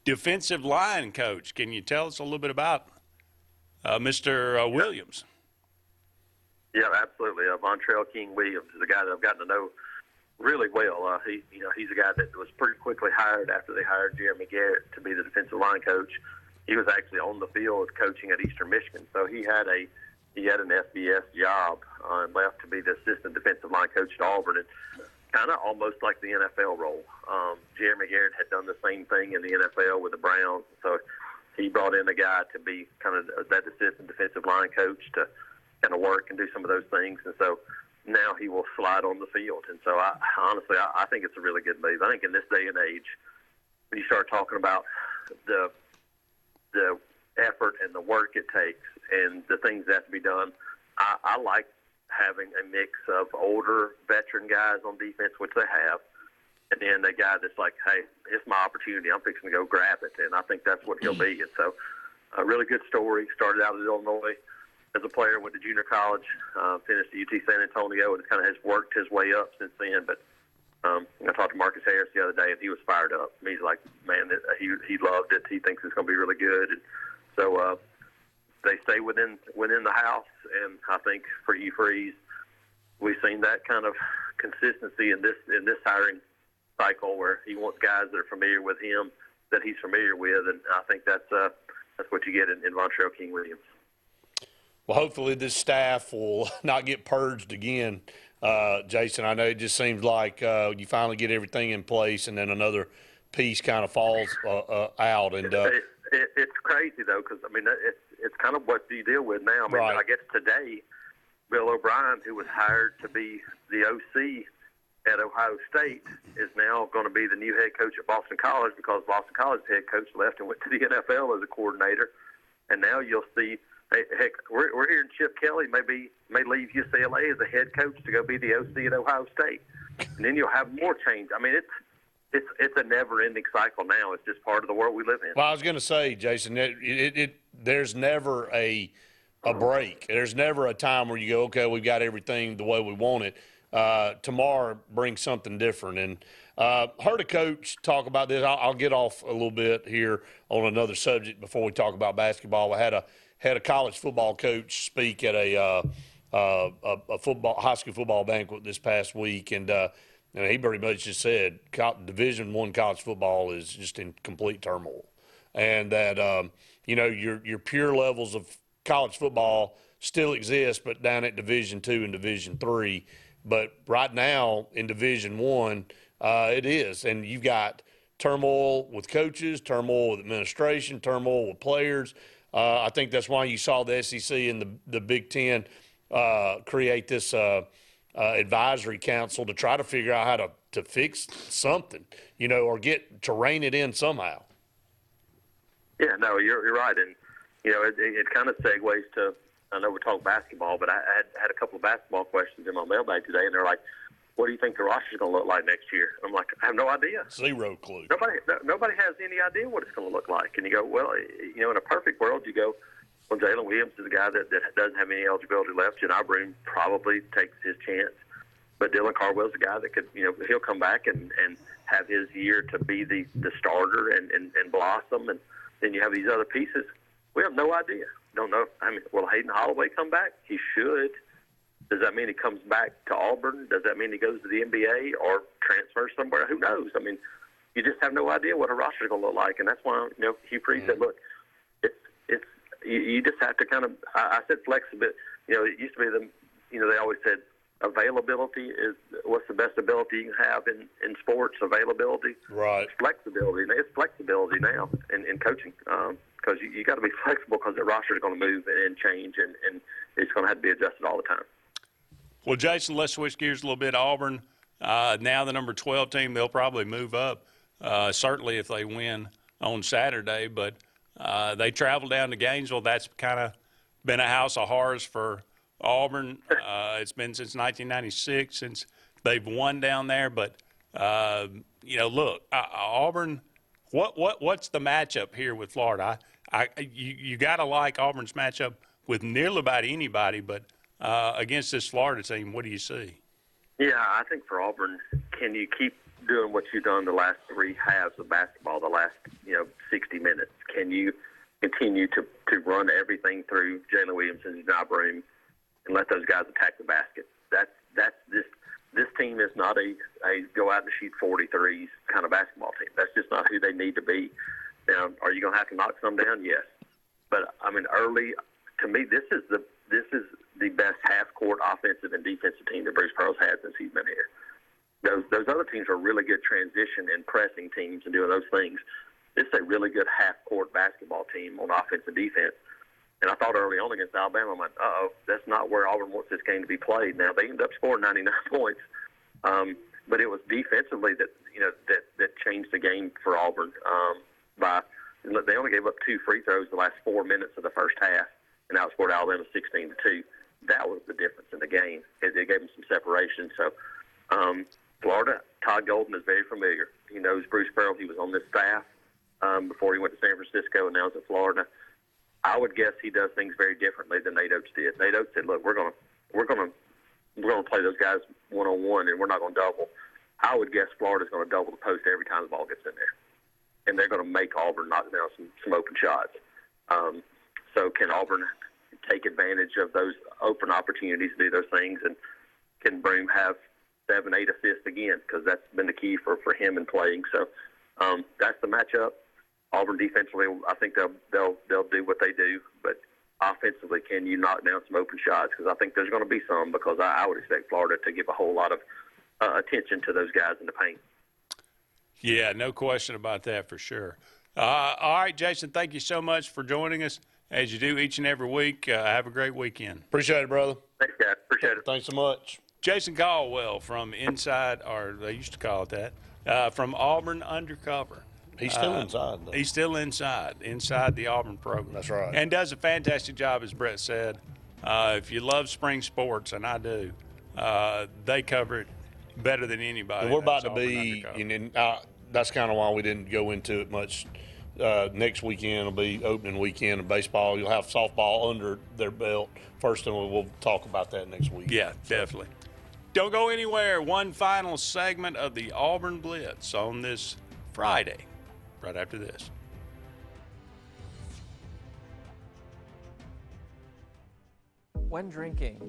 defensive line coach. Can you tell us a little bit about Mr. Williams? Yeah, absolutely. Montrell King Williams is a guy that I've gotten to know really well. He's a guy that was pretty quickly hired after they hired Jeremy Garrett to be the defensive line coach. He was actually on the field coaching at Eastern Michigan, so he had an FBS job and left to be the assistant defensive line coach at Auburn, and kind of almost like the NFL role. Jeremy Garrett had done the same thing in the NFL with the Browns, so he brought in a guy to be kind of that assistant defensive line coach to kind of work and do some of those things, and so now he will slide on the field. And so honestly, I think it's a really good move. I think in this day and age, when you start talking about the effort and the work it takes and the things that have to be done, I like having a mix of older veteran guys on defense, which they have, and then a guy that's like, hey, it's my opportunity. I'm fixing to go grab it, and I think that's what he'll be. And so a really good story. Started out at Illinois as a player, went to junior college, finished at UT San Antonio, and kind of has worked his way up since then. But I talked to Marcus Harris the other day, and he was fired up. He's like, man, he loved it. He thinks it's going to be really good. And so they stay within the house, and I think for Hugh Freeze, we've seen that kind of consistency in this hiring cycle where he wants guys that are familiar with him, that he's familiar with, and I think that's what you get in Montrell King Williams. Well, hopefully this staff will not get purged again, Jason. I know it just seems like you finally get everything in place, and then another piece kind of falls out. And it's crazy though, because I mean it's kind of what you deal with now. I mean, right. I guess today, Bill O'Brien, who was hired to be the OC at Ohio State, is now going to be the new head coach at Boston College because Boston College head coach left and went to the NFL as a coordinator, and now you'll see. Heck, we're hearing Chip Kelly may leave UCLA as a head coach to go be the OC at Ohio State, and then you'll have more change. I mean, it's a never-ending cycle now. It's just part of the world we live in. Well, I was going to say, Jason, there's never a break. There's never a time where you go, okay, we've got everything the way we want it. Tomorrow brings something different. And heard a coach talk about this. I'll get off a little bit here on another subject before we talk about basketball. I had a college football coach speak at a high school football banquet this past week, and he pretty much just said Division I college football is just in complete turmoil, and that your pure levels of college football still exist, but down at Division II and Division III. But right now in Division I, it is, and you've got turmoil with coaches, turmoil with administration, turmoil with players. I think that's why you saw the SEC and the Big Ten create this advisory council to try to figure out how to fix something, or get to rein it in somehow. Yeah, no, you're right, and it kind of segues to. I know we're talking basketball, but I had a couple of basketball questions in my mailbag today, and they're like, "What do you think the roster is going to look like next year?" I'm like, "I have no idea. Zero clue. Nobody has any idea what it's going to look like." And you go, "Well, in a perfect world, you go, well, Jalen Williams is a guy that doesn't have any eligibility left. Janiah Broome probably takes his chance, but Dylan Cardwell's a guy that could, he'll come back and have his year to be the starter and blossom. And then you have these other pieces. We have no idea. Don't know. I mean, will Hayden Holloway come back? He should. Does that mean he comes back to Auburn? Does that mean he goes to the NBA or transfers somewhere? Who knows? I mean, you just have no idea what a roster is going to look like, and that's why Hugh Freeze said, "Look, you just have to kind of." I said flexibility. It used to be they always said availability is what's the best ability you can have in sports. Availability, right? Flexibility. It's flexibility now in coaching because you got to be flexible because the roster is going to move and change, and it's going to have to be adjusted all the time. Well, Jason, let's switch gears a little bit. Auburn, now the number 12 team, they'll probably move up, certainly if they win on Saturday. But they travel down to Gainesville. That's kind of been a house of horrors for Auburn. It's been since 1996 since they've won down there. But, look, Auburn, what's the matchup here with Florida? You got to like Auburn's matchup with nearly about anybody, but against this Florida team, what do you see? Yeah, I think for Auburn, can you keep doing what you've done the last three halves of basketball, the last 60 minutes? Can you continue to run everything through Jalen Williams and Jabroom and let those guys attack the basket? That's this team is not a go out and shoot 43s kind of basketball team. That's just not who they need to be. Now, are you going to have to knock some down? Yes, but I mean, early to me, this is the best half-court offensive and defensive team that Bruce Pearl's had since he's been here. Those other teams are really good transition and pressing teams and doing those things. This is a really good half-court basketball team on offense and defense. And I thought early on against Alabama, I'm like, that's not where Auburn wants this game to be played. Now, they ended up scoring 99 points. But it was defensively that changed the game for Auburn. They only gave up 2 free throws the last 4 minutes of the first half and outscored Alabama 16-2. That was the difference in the game. It gave them some separation. So Florida, Todd Golden is very familiar. He knows Bruce Pearl. He was on this staff before he went to San Francisco and now he's at Florida. I would guess he does things very differently than Nate Oates did. Nate Oates said, "Look, we're gonna play those guys one-on-one, and we're not gonna double." I would guess Florida's gonna double the post every time the ball gets in there, and they're gonna make Auburn knock down some open shots. So can Auburn take advantage of those open opportunities to do those things, and can Broom have 7-8 assists again? Because that's been the key for him in playing. So that's the matchup. Auburn defensively, I think they'll do what they do, but offensively, can you knock down some open shots? Because I think there's going to be some. Because I would expect Florida to give a whole lot of attention to those guys in the paint. Yeah, no question about that for sure. All right, Jason, thank you so much for joining us as you do each and every week. Have a great weekend. Appreciate it, brother. Thanks, guys. Appreciate it. Thanks so much. Jason Caldwell from inside, or they used to call it that, from Auburn Undercover. He's still inside, though. He's still inside the Auburn program. That's right. And does a fantastic job, as Brett said. If you love spring sports, and I do, they cover it better than anybody. We're about to be, and that's kind of why we didn't go into it much. Next weekend will be opening weekend of baseball. You'll have softball under their belt first, and we'll talk about that next week. Yeah, definitely. Don't go anywhere. One final segment of the Auburn Blitz on this Friday, right after this. When drinking,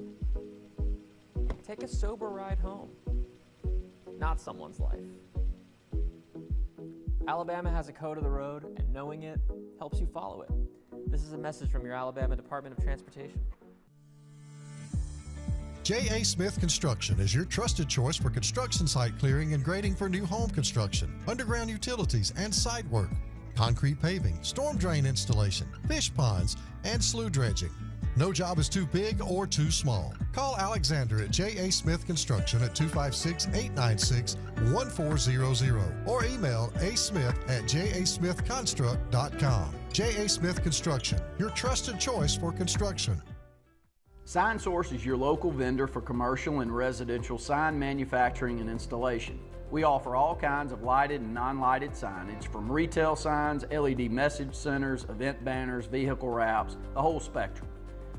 take a sober ride home, not someone's life. Alabama has a code of the road, and knowing it helps you follow it. This is a message from your Alabama Department of Transportation. J.A. Smith Construction is your trusted choice for construction site clearing and grading for new home construction, underground utilities and site work, concrete paving, storm drain installation, fish ponds, and slough dredging. No job is too big or too small. Call Alexander at J.A. Smith Construction at 256-896-1400 or email asmith@jasmithconstruct.com. J.A. Smith Construction, your trusted choice for construction. Sign Source is your local vendor for commercial and residential sign manufacturing and installation. We offer all kinds of lighted and non-lighted signage, from retail signs, LED message centers, event banners, vehicle wraps, the whole spectrum.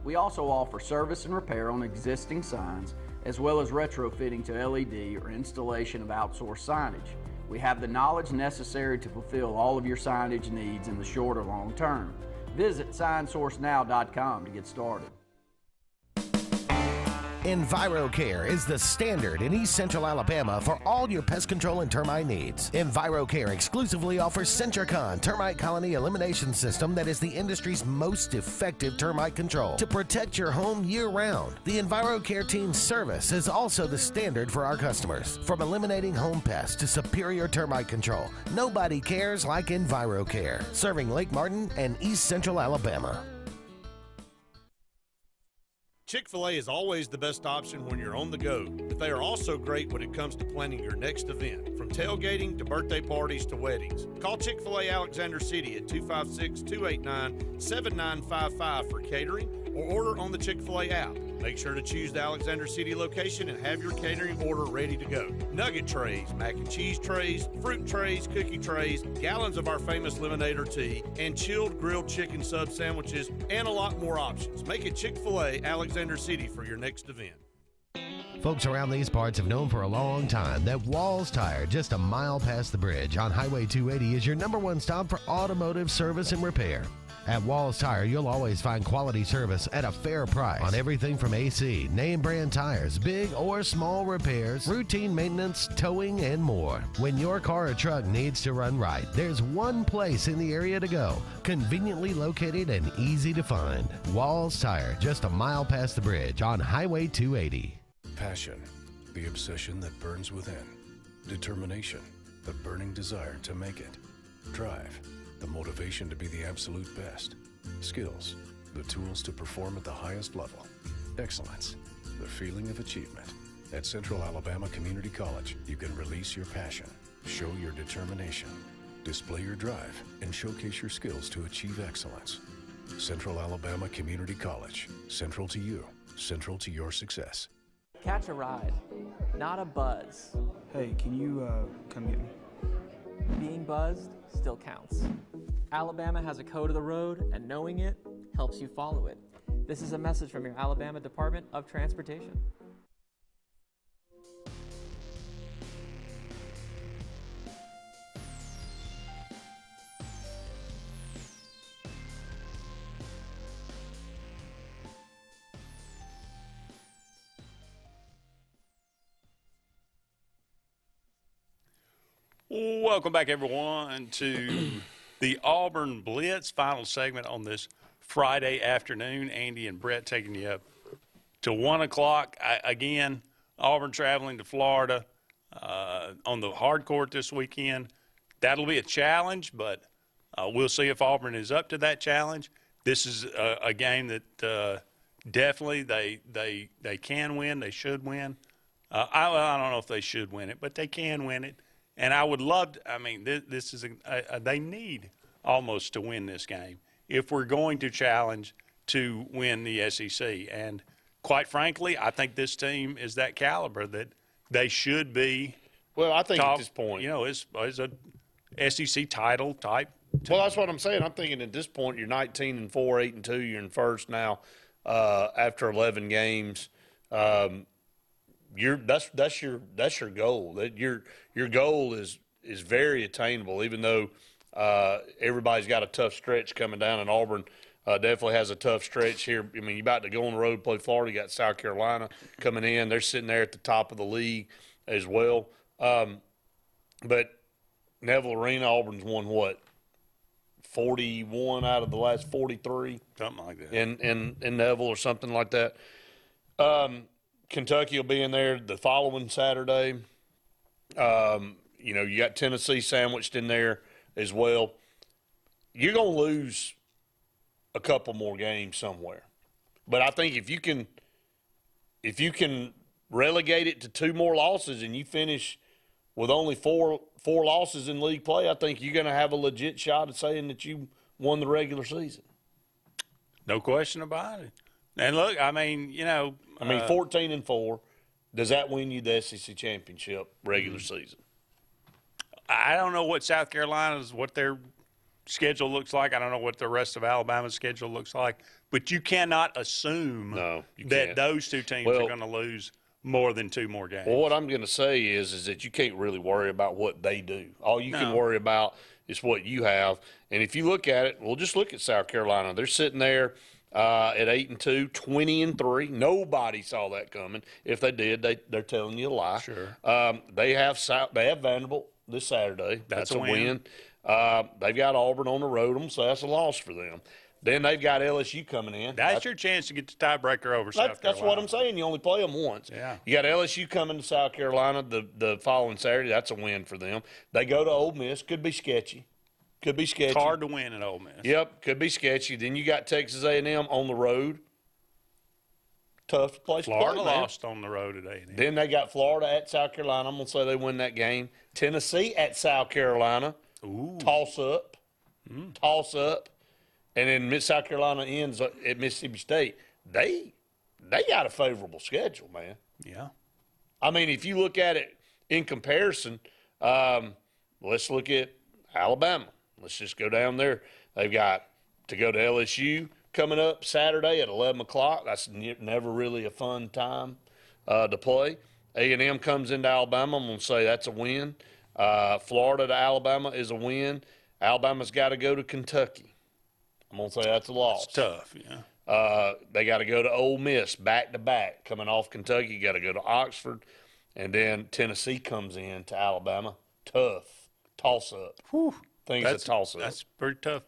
We also offer service and repair on existing signs, as well as retrofitting to LED or installation of outsourced signage. We have the knowledge necessary to fulfill all of your signage needs in the short or long term. Visit signsourcenow.com to get started. EnviroCare is the standard in East Central Alabama for all your pest control and termite needs. EnviroCare exclusively offers Centricon termite colony elimination system that is the industry's most effective termite control to protect your home year-round. The EnviroCare team's service is also the standard for our customers. From eliminating home pests to superior termite control, nobody cares like EnviroCare. Serving Lake Martin and East Central Alabama. Chick-fil-A is always the best option when you're on the go, but they are also great when it comes to planning your next event, from tailgating to birthday parties to weddings. Call Chick-fil-A Alexander City at 256-289-7955 for catering or order on the Chick-fil-A app. Make sure to choose the Alexander City location and have your catering order ready to go. Nugget trays, mac and cheese trays, fruit trays, cookie trays, gallons of our famous lemonade or tea, and chilled grilled chicken sub sandwiches, and a lot more options. Make it Chick-fil-A Alexander City for your next event. Folks around these parts have known for a long time that Walls Tire, just a mile past the bridge on Highway 280, is your #1 stop for automotive service and repair. At Walls Tire, you'll always find quality service at a fair price on everything from AC, name brand tires, big or small repairs, routine maintenance, towing, and more. When your car or truck needs to run right, there's one place in the area to go, conveniently located and easy to find. Walls Tire, just a mile past the bridge on Highway 280. Passion, the obsession that burns within. Determination, the burning desire to make it. Drive, the motivation to be the absolute best. Skills, the tools to perform at the highest level. Excellence, the feeling of achievement. At Central Alabama Community College, you can release your passion, show your determination, display your drive, and showcase your skills to achieve excellence. Central Alabama Community College, central to you, central to your success. Catch a ride, not a buzz. Hey, can you come get me? Being buzzed still counts. Alabama has a code of the road, and knowing it helps you follow it. This is a message from your Alabama Department of Transportation. Welcome back, everyone, to the Auburn Blitz final segment on this Friday afternoon. Andy and Brett taking you up to 1 o'clock. Again, Auburn traveling to Florida on the hard court this weekend. That'll be a challenge, but we'll see if Auburn is up to that challenge. This is a game that definitely they can win. They should win. I don't know if they should win it, but they can win it. And I would love to, I mean, this is they need almost to win this game if we're going to challenge to win the SEC. And quite frankly, I think this team is that caliber that they should be. Well, I think at this point, you know, it's a SEC title type. Well, that's what I'm saying. I'm thinking at this point, you're 19-4, 8-2. You're in first now after 11 games. That's your goal. That your goal is very attainable, even though everybody's got a tough stretch coming down, and Auburn definitely has a tough stretch here. I mean, you're about to go on the road, play Florida. You got South Carolina coming in. They're sitting there at the top of the league as well. But Neville Arena, Auburn's won what? 41 out of the last 43, something like that, in Neville or something like that. Kentucky will be in there the following Saturday. You know, you got Tennessee sandwiched in there as well. You're going to lose a couple more games somewhere. But I think if you can relegate it to 2 more losses and you finish with only four losses in league play, I think you're going to have a legit shot at saying that you won the regular season. No question about it. And look, I mean, you know. 14-4, does that win you the SEC championship regular season? I don't know what South Carolina's, what their schedule looks like. I don't know what the rest of Alabama's schedule looks like. But you cannot assume that those two teams are going to lose more than 2 more games. Well, what I'm going to say is that you can't really worry about what they do. All you can worry about is what you have. And if you look at it, we'll just look at South Carolina. They're sitting there at 8-2, 20-3. Nobody saw that coming. If they did, they're telling you a lie. Sure. They have Vanderbilt this Saturday. That's a win. They've got Auburn on the road, so that's a loss for them. Then they've got LSU coming in. That's your chance to get the tiebreaker over South Carolina. That's what I'm saying. You only play them once. Yeah. You got LSU coming to South Carolina the following Saturday. That's a win for them. They go to Ole Miss. Could be sketchy. It's hard to win at Ole Miss. Yep, could be sketchy. Then you got Texas A&M on the road. Tough place Florida to play, lost on the road at A&M. Then they got Florida at South Carolina. I'm going to say they win that game. Tennessee at South Carolina. Ooh. Toss up. And then South Carolina ends at Mississippi State. They got a favorable schedule, man. Yeah. I mean, if you look at it in comparison, let's look at Alabama. Let's just go down there. They've got to go to LSU coming up Saturday at 11 o'clock. That's never really a fun time to play. A&M comes into Alabama. I'm going to say that's a win. Florida to Alabama is a win. Alabama's got to go to Kentucky. I'm going to say that's a loss. It's tough, yeah. They got to go to Ole Miss back-to-back. Coming off Kentucky, got to go to Oxford. And then Tennessee comes in to Alabama. Tough. Toss-up. Things that toss-up. That's pretty tough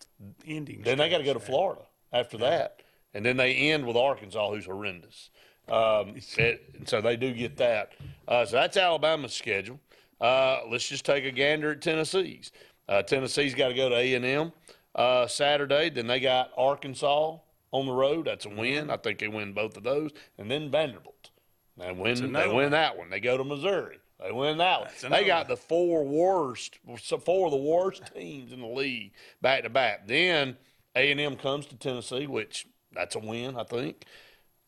ending. Then they got to go to Florida after that. And then they end with Arkansas, who's horrendous. So they do get that. So that's Alabama's schedule. Let's just take a gander at Tennessee's. Tennessee's got to go to A&M Saturday. Then they got Arkansas on the road. That's a win. I think they win both of those. And then Vanderbilt. They win that one. They go to Missouri. They win that one. They got the four of the worst teams in the league back-to-back. Then A&M comes to Tennessee, which that's a win, I think.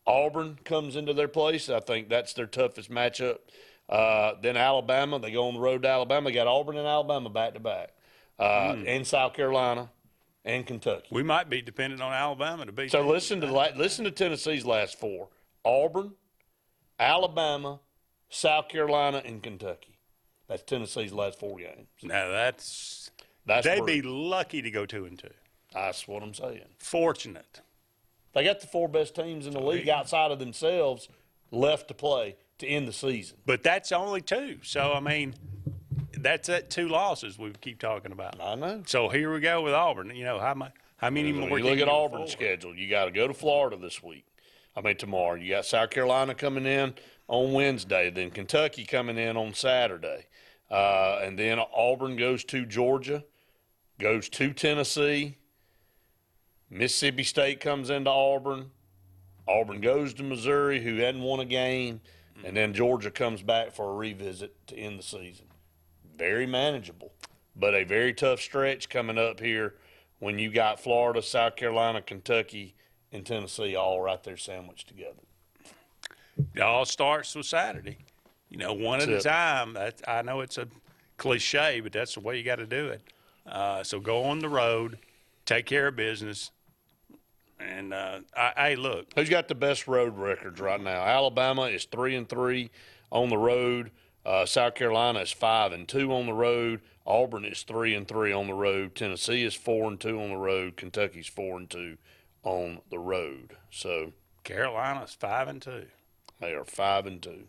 Auburn comes into their place. I think that's their toughest matchup. Then Alabama, they go on the road to Alabama. They got Auburn and Alabama back-to-back. And South Carolina and Kentucky. We might be dependent on Alabama to beat. So listen to Tennessee's last four: Auburn, Alabama, South Carolina, and Kentucky. That's Tennessee's last four games. Now they'd be lucky to go 2-2. That's what I'm saying. Fortunate. They got the four best teams in the league outside of themselves left to play to end the season. But that's only two. So I mean, that's at 2 losses we keep talking about. I know. So here we go with Auburn. You know, how many more? You look at Auburn's schedule. You got to go to Florida tomorrow. You got South Carolina coming in on Wednesday, then Kentucky coming in on Saturday. And then Auburn goes to Georgia, goes to Tennessee. Mississippi State comes into Auburn. Auburn goes to Missouri, who hadn't won a game. And then Georgia comes back for a revisit to end the season. Very manageable, but a very tough stretch coming up here when you got Florida, South Carolina, Kentucky, and Tennessee all right there sandwiched together. It all starts with Saturday. You know, one at a time. I know it's a cliche, but that's the way you got to do it. So go on the road, take care of business. And, hey, look. Who's got the best road records right now? Alabama is 3-3 on the road. South Carolina is 5-2 on the road. Auburn is 3-3 on the road. Tennessee is 4-2 on the road. Kentucky's 4-2 on the road. So Carolina's 5-2. They are 5-2.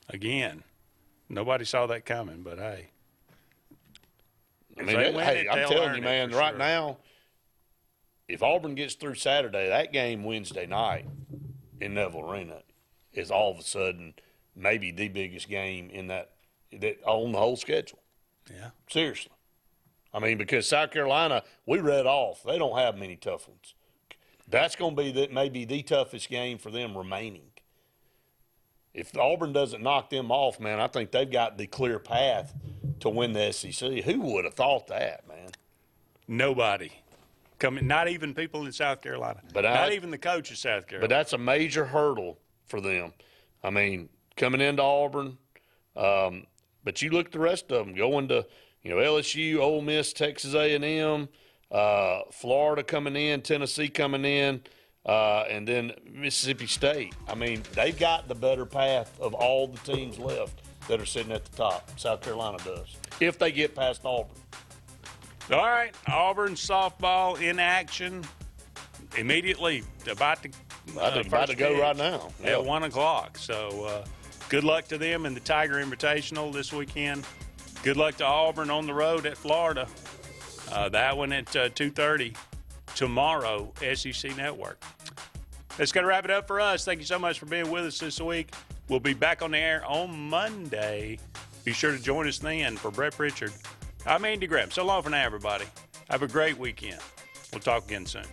Again, nobody saw that coming, but hey. I mean, I'm telling you, man, right now, if Auburn gets through Saturday, that game Wednesday night in Neville Arena is all of a sudden maybe the biggest game in that on the whole schedule. Yeah. Seriously. I mean, because South Carolina, we read off. They don't have many tough ones. That's going to be maybe the toughest game for them remaining. If Auburn doesn't knock them off, man, I think they've got the clear path to win the SEC. Who would have thought that, man? Nobody. Not even people in South Carolina. Not even the coach of South Carolina. But that's a major hurdle for them. I mean, coming into Auburn, but you look at the rest of them, going to LSU, Ole Miss, Texas A&M, Florida coming in, Tennessee coming in, and then Mississippi State. I mean, they've got the better path of all the teams left that are sitting at the top. South Carolina does, if they get past Auburn. All right, Auburn softball in action. immediately about to go right now. Yeah. At 1 o'clock. So good luck to them in the Tiger Invitational this weekend. Good luck to Auburn on the road at Florida. That one at 2:30 tomorrow, SEC Network. That's going to wrap it up for us. Thank you so much for being with us this week. We'll be back on the air on Monday. Be sure to join us then. For Brett Pritchard, I'm Andy Graham. So long for now, everybody. Have a great weekend. We'll talk again soon.